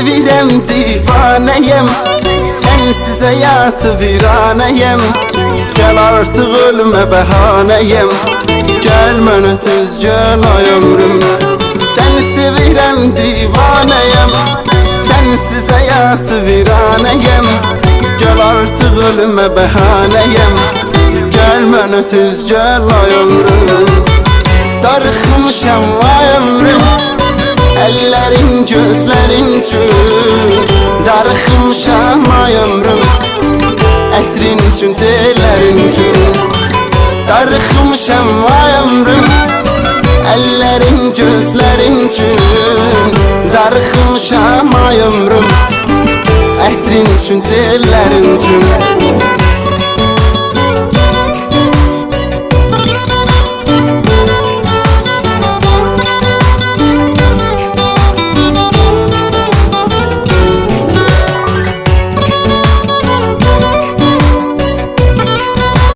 sevirəm divanəyəm, sənsiz həyatı viranəyəm. Gəl artıq ölmə bəhanəyəm, gəl mənə tez gəl ay ömrüm. Səni sevirəm divanəyəm, sənsiz həyatı viranəyəm. Gəl artıq ölmə bəhanəyəm, gəl mənə tez gəl ay ömrüm. Darıxmışam ay ömrüm, əllərin gözlərin üçün. Darıxmışam ay ömrüm, ətrin üçün, tellərin üçün. Darıxmışam ay ömrüm, əllərin gözlərin üçün. Darıxmışam ay ömrüm, ətrin üçün, tellərin üçün.